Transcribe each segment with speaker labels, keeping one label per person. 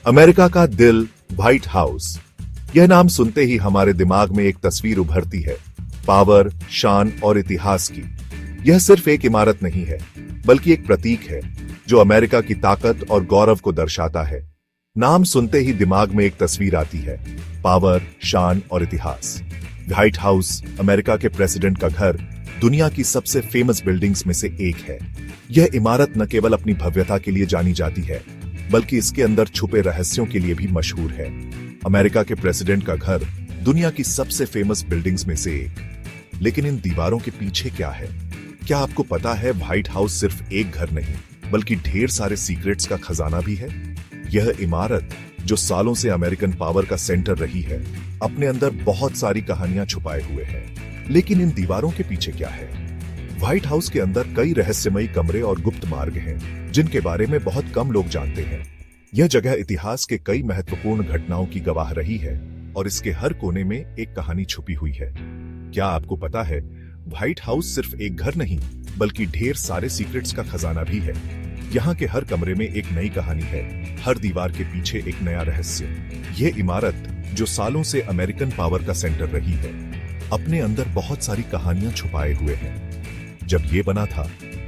Speaker 1: America का दिल, white house. यह नाम सुनते ही हमारे दिमाग में एक तस्वीर उभरती है, पावर, शान और इतिहास की। यह सिर्फ एक इमारत नहीं है, बल्कि एक प्रतीक है जो अमेरिका की ताकत और गौरव को दर्शाता है। नाम सुनते ही दिमाग में एक तस्वीर आती है, पावर, शान और इतिहास। व्हाइट हाउस अमेरिका के प्रेसिडेंट का घर दुनिया की सबसे फेमस बिल्डिंग्स में से एक है। यह इमारत न केवल अपनी भव्यता के लिए जानी जाती है, बल्कि इसके अंदर छुपे रहस्यों के लिए भी मशहूर है। अमेरिका के प्रेसिडेंट का घर दुनिया की सबसे फेमस बिल्डिंग्स में से एक। लेकिन इन दीवारों के पीछे क्या है? क्या आपको पता है व्हाइट हाउस सिर्फ एक घर नहीं, बल्कि ढेर सारे सीक्रेट्स का खजाना भी है। यह इमारत जो सालों से अमेरिकन पावर का सेंटर रही है, अपने अंदर बहुत सारी कहानियां छुपाए हुए है। लेकिन इन दीवारों के पीछे क्या है? व्हाइट हाउस के अंदर कई रहस्यमयी कमरे और गुप्त मार्ग हैं, जिनके बारे में बहुत कम लोग जानते हैं। यह जगह इतिहास के कई महत्वपूर्ण घटनाओं की गवाह रही है और इसके हर कोने में एक कहानी छुपी हुई है। क्या आपको पता है, व्हाइट हाउस सिर्फ एक घर नहीं, बल्कि ढेर सारे सीक्रेट्स का खजाना भी है। यहाँ के हर कमरे में एक नई कहानी है, हर दीवार के पीछे एक नया रहस्य। यह इमारत जो सालों से अमेरिकन पावर का सेंटर रही है, अपने अंदर बहुत सारी कहानियां छुपाए हुए हैं। जब ये बना था,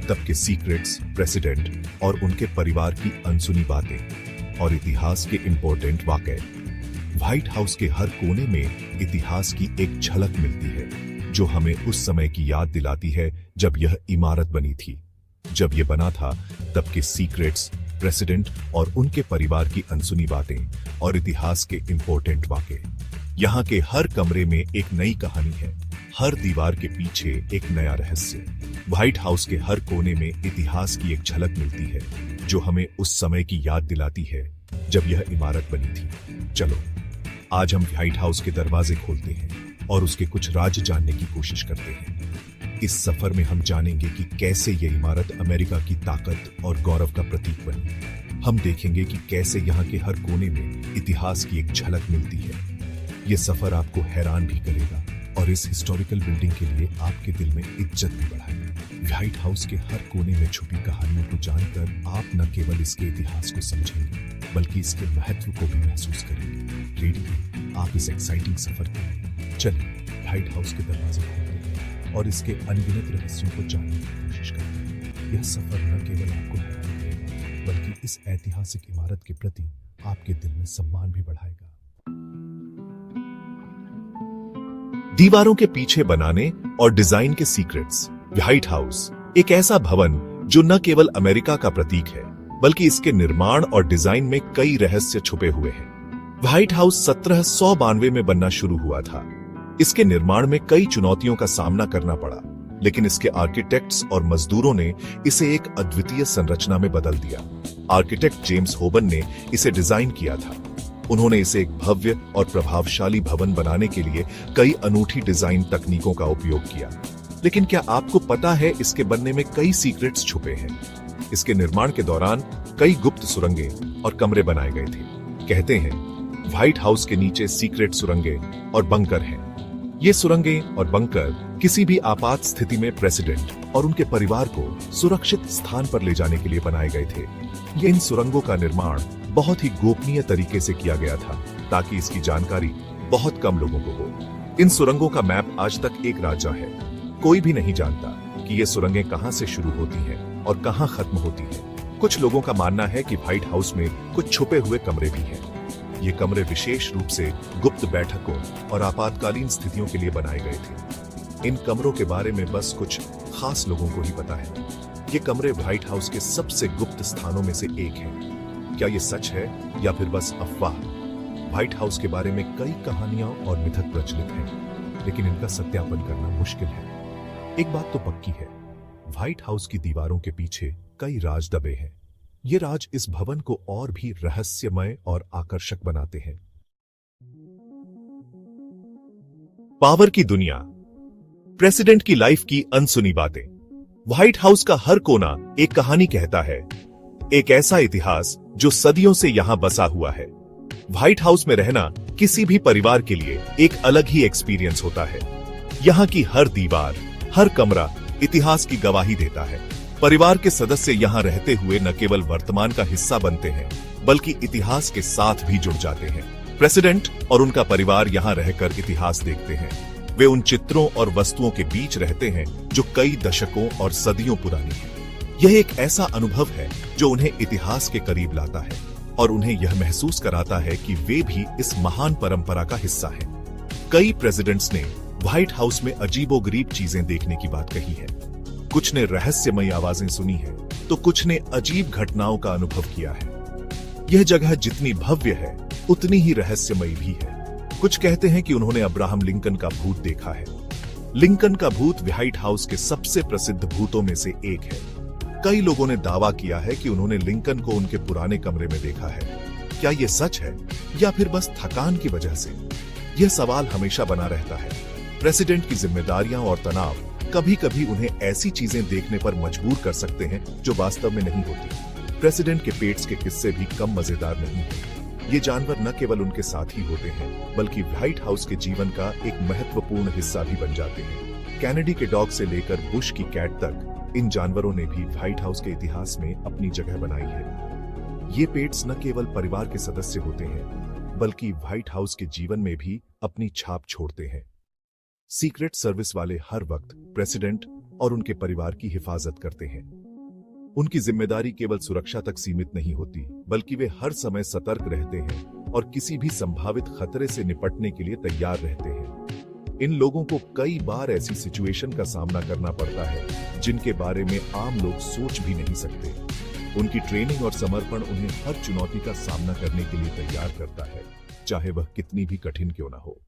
Speaker 1: तब के सीक्रेट्स, प्रेसिडेंट और उनके परिवार की अनसुनी बातें और इतिहास के इंपॉर्टेंट वाकये। व्हाइट हाउस के हर कोने में इतिहास की एक झलक मिलती है, जो हमें उस समय की याद दिलाती है जब यह इमारत बनी थी। जब यह बना था, तब के सीक्रेट्स, प्रेसिडेंट और उनके परिवार की अनसुनी बातें और इतिहास के इंपॉर्टेंट वाकये। यहाँ के हर कमरे में एक नई कहानी है, हर दीवार के पीछे एक नया रहस्य। व्हाइट हाउस के हर कोने में इतिहास की एक झलक मिलती है, जो हमें उस समय की याद दिलाती है जब यह इमारत बनी थी। चलो, आज हम व्हाइट हाउस के दरवाजे खोलते हैं और उसके कुछ राज जानने की कोशिश करते हैं। इस सफर में हम जानेंगे कि कैसे यह इमारत अमेरिका की ताकत और गौरव का प्रतीक बनी। हम देखेंगे कि कैसे यहाँ के हर कोने में इतिहास की एक झलक मिलती है। यह सफर आपको हैरान भी करेगा और इस हिस्टोरिकल बिल्डिंग के लिए आपके दिल में इज्जत भी बढ़ाएगा। व्हाइट हाउस के हर कोने में छुपी कहानियों को जानकर आप न केवल इसके इतिहास को समझेंगे, बल्कि इसके महत्व को भी महसूस करेंगे। रेडी हैं आप इस एक्साइटिंग सफर के लिए? चलिए व्हाइट हाउस के दरवाजे खोलते हैं और इसके अनगिनत रहस्यों को जानने की कोशिश करते हैं। यह सफर न केवल आपको हैरान करेगा, बल्कि इस ऐतिहासिक इमारत के प्रति आपके दिल में सम्मान भी बढ़ाएगा। दीवारों के पीछे बनाने और डिजाइन के सीक्रेट्स। व्हाइट हाउस एक ऐसा भवन जो न केवल अमेरिका का प्रतीक है, बल्कि इसके निर्माण और डिजाइन में कई रहस्य छुपे हुए हैं। व्हाइट हाउस 1792 में बनना शुरू हुआ था। इसके निर्माण में कई चुनौतियों का सामना करना पड़ा, लेकिन इसके आर्किटेक्ट्स और मजदूरों ने इसे एक अद्वितीय संरचना में बदल दिया। आर्किटेक्ट जेम्स होबन ने इसे डिजाइन किया था। उन्होंने इसे एक भव्य और प्रभावशाली भवन बनाने के लिए कई अनूठी डिजाइन तकनीकों का उपयोग किया। लेकिन क्या आपको पता है, इसके बनने में कई सीक्रेट्स छुपे हैं। इसके निर्माण के दौरान कई गुप्त सुरंगें और कमरे बनाए गए थे। कहते हैं व्हाइट हाउस के नीचे सीक्रेट सुरंगें और बंकर हैं। ये सुरंगें और बंकर किसी भी आपात स्थिति में प्रेसिडेंट और उनके परिवार को सुरक्षित स्थान पर ले जाने के लिए बनाए गए थे। ये इन सुरंगों का निर्माण बहुत ही गोपनीय तरीके से किया गया था, ताकि इसकी जानकारी बहुत कम लोगों को हो। इन सुरंगों का मैप आज तक एक राजा है। कोई भी नहीं जानता कि ये सुरंगें कहां से शुरू होती हैं और कहां खत्म होती हैं। कुछ लोगों का मानना है कि व्हाइट हाउस में कुछ छुपे हुए कमरे भी हैं। ये कमरे विशेष रूप से गुप्त बैठकों और आपातकालीन स्थितियों के लिए बनाए गए थे। इन कमरों के बारे में बस कुछ खास लोगों को ही पता है। ये कमरे व्हाइट हाउस के सबसे गुप्त स्थानों में से एक है। क्या ये सच है या फिर बस अफवाह? व्हाइट हाउस के बारे में कई कहानियां और मिथक प्रचलित हैं, लेकिन इनका सत्यापन करना मुश्किल है। एक बात तो पक्की है, व्हाइट हाउस की दीवारों के पीछे कई राज दबे हैं। ये राज इस भवन को और भी रहस्यमय और आकर्षक बनाते हैं। पावर की दुनिया, प्रेसिडेंट की लाइफ की अनसुनी बातें। व्हाइट हाउस का हर कोना एक कहानी कहता है, एक ऐसा इतिहास जो सदियों से यहां बसा हुआ है। व्हाइट हाउस में रहना किसी भी परिवार के लिए एक अलग ही एक्सपीरियंस होता है। यहाँ की हर दीवार, हर कमरा इतिहास की गवाही देता है। परिवार के सदस्य यहाँ रहते हुए न केवल वर्तमान का हिस्सा बनते हैं बल्कि इतिहास के साथ भी जुड़ जाते हैं। प्रेसिडेंट और उनका परिवार यहाँ रहकर इतिहास देखते हैं। वे उन चित्रों और वस्तुओं के बीच रहते हैं जो कई दशकों और सदियों पुरानी है। यह एक ऐसा अनुभव है जो उन्हें इतिहास के करीब लाता है और उन्हें यह महसूस कराता है कि वे भी इस महान परंपरा का हिस्सा हैं। कई प्रेसिडेंट्स ने व्हाइट हाउस में अजीबोगरीब चीजें देखने की बात कही है। कुछ ने रहस्यमयी आवाजें सुनी है तो कुछ ने अजीब घटनाओं का अनुभव किया है। यह जगह जितनी भव्य है उतनी ही रहस्यमयी भी है। कुछ कहते हैं कि उन्होंने अब्राहम लिंकन का भूत देखा है। लिंकन का भूत व्हाइट हाउस के सबसे प्रसिद्ध भूतों में से एक है। कई लोगों ने दावा किया है कि उन्होंने लिंकन को उनके पुराने कमरे में देखा है। क्या यह सच है या फिर बस थकान की वजह से? यह सवाल हमेशा बना रहता है। प्रेसिडेंट की जिम्मेदारियां और तनाव कभी कभी उन्हें ऐसी चीजें देखने पर मजबूर कर सकते हैं जो वास्तव में नहीं होती। प्रेसिडेंट के पेट्स के किस्से भी कम मजेदार नहीं है। ये जानवर न केवल उनके साथी होते हैं बल्कि व्हाइट हाउस के जीवन का एक महत्वपूर्ण हिस्सा भी बन जाते हैं। कैनेडी के डॉग से लेकर बुश की कैट तक इन जानवरों ने भी व्हाइट हाउस के इतिहास में अपनी जगह बनाई है। ये पेट्स न केवल परिवार के सदस्य होते हैं बल्कि व्हाइट हाउस के जीवन में भी अपनी छाप छोड़ते हैं। सीक्रेट सर्विस वाले हर वक्त प्रेसिडेंट और उनके परिवार की हिफाजत करते हैं। उनकी जिम्मेदारी केवल सुरक्षा तक सीमित नहीं होती बल्कि वे हर समय सतर्क रहते हैं और किसी भी संभावित खतरे से निपटने के लिए तैयार रहते हैं। इन लोगों को कई बार ऐसी सिचुएशन का सामना करना पड़ता है जिनके बारे में आम लोग सोच भी नहीं सकते। उनकी ट्रेनिंग और समर्पण उन्हें हर चुनौती का सामना करने के लिए तैयार करता है, चाहे वह कितनी भी कठिन क्यों ना हो।